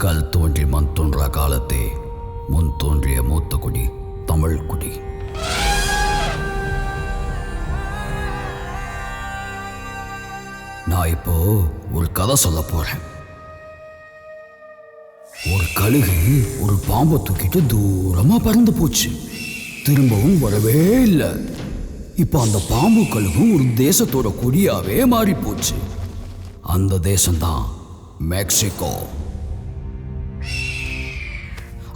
கல் தோன்றி மண் தோன்றா காலத்தே முன் தோன்றிய மூத்த குடி தமிழ் குடி. நான் இப்போ ஒரு கதை சொல்ல போறேன். ஒரு கழுகு ஒரு பாம்பை தூக்கிட்டு தூரமா பறந்து போச்சு. திரும்பவும் வரவே இல்லை. இப்போ அந்த பாம்பு கழுகு ஒரு தேசத்தோட கொடியாவே மாறி போச்சு. அந்த தேசம்தான் மெக்சிகோ.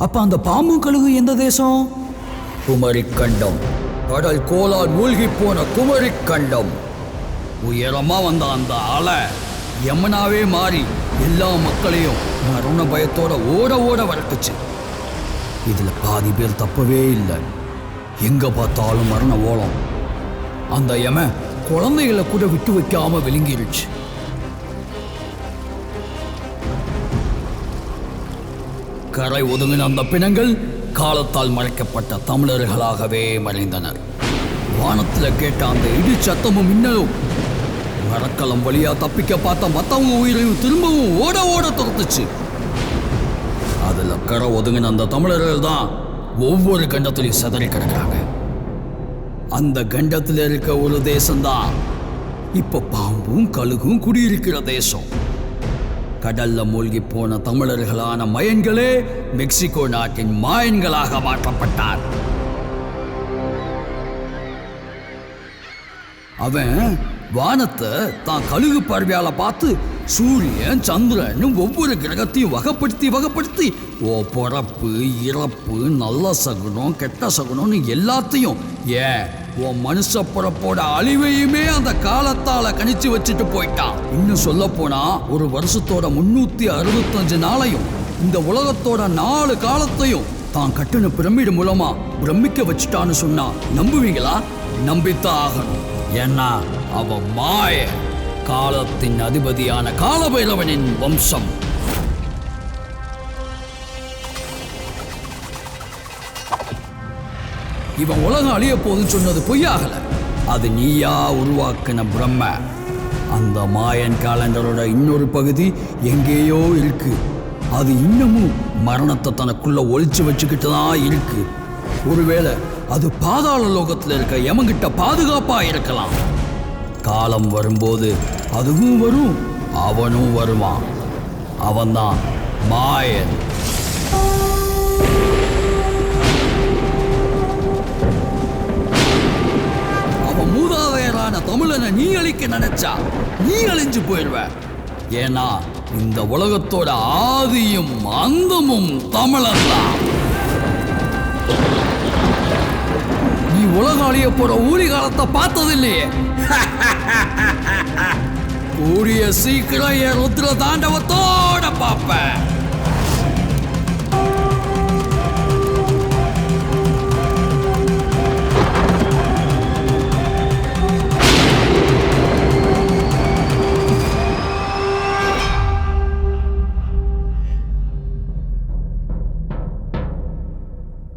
அப்ப அந்த பாம்பு கழுகு எந்த தேசம்? குமரிக்கண்டம். கடல் கோலால் மூழ்கி போன குமரிக்கண்டம். உயரமா வந்த அந்த அலை யமுனாவே மாறி எல்லா மக்களையும் மரண பயத்தோட ஓட ஓட வரட்டுச்சு. இதுல பாதி பேர் தப்பவே இல்லை. எங்க பார்த்தாலும் மரண ஓலம். அந்த யம குழந்தைகளை கூட விட்டு வைக்காம விழுங்கிருச்சு. கரை ஒதுங்கின அந்த பிணங்கள் காலத்தால் மறைக்கப்பட்ட தமிழர்களாகவே மறைந்தனர். வானத்தில் கேட்ட அந்த இடி சத்தமும் மின்னலும் மரக்கலம் வழியா தப்பிக்க பார்த்த மத்தவங்க உயிரையும் திரும்பவும் ஓட ஓட துரத்துச்சு. அதுல கரை ஒதுங்கின அந்த தமிழர்கள் தான் ஒவ்வொரு கண்டத்திலையும் சிதறி கிடக்குறாங்க. அந்த கண்டத்தில் இருக்க ஒரு தேசம்தான் இப்ப பாம்பும் கழுகும் குடியிருக்கிற தேசம். கடல்ல மூழ்கி போன தமிழர்களான மயன்களே மெக்சிகோ நாட்டின் மாயன்களாக மாற்றப்பட்டார். அவன் வானத்தை தான் கழுகு பார்வையால பார்த்து சூரியன் சந்திரன் ஒவ்வொரு கிரகத்தையும் வகைப்படுத்தி ஓ பிறப்பு இறப்பு நல்ல சகுனம் கெட்ட சகுனம்னு எல்லாத்தையும் ஏன் உன் மனுஷ பிறப்போட அழிவையுமே அந்த காலத்தால கணிச்சு வச்சுட்டு போயிட்டான். இன்னும் சொல்ல போனா ஒரு வருஷத்தோட 365 நாளையும் இந்த உலகத்தோட 4 காலத்தையும் தான் கட்டின பிரமிடு மூலமா பிரமிக்க வச்சுட்டான்னு சொன்னா நம்புவீங்களா? நம்பித்தான் ஆகணும். ஏன்னா அவன் மாய காலத்தின் அதிபதியான காலபைரவனின் வம்சம். இவன் உலகம் அழிய போதுன்னு சொன்னது பொய்யாகல. அது நீயா உருவாக்கின பிரம்ம. அந்த மாயன் காலண்டரோட இன்னொரு பகுதி எங்கேயோ இருக்கு. அது இன்னமும் மரணத்தை தனக்குள்ள ஒழிச்சு வச்சுக்கிட்டு தான் இருக்கு. ஒருவேளை அது பாதாள லோகத்தில் இருக்க யமங்கிட்ட பாதுகாப்பா இருக்கலாம். காலம் வரும்போது அதுவும் வரும், அவனும் வருவான். அவன்தான் மாயன். அவன் மூதாதையரான தமிழனை நீ அழிக்க நினைச்சா நீ அழிஞ்சு போயிடுவ. ஏன்னா இந்த உலகத்தோட ஆதியும் அந்தமும் தமிழன் தான். நீ உலகம் அழிய போற ஊழி காலத்தை பார்த்தது இல்லையே. கூடிய சீக்கிரம் என் ருத்ர தாண்டவத்தோட பார்ப்பேன்.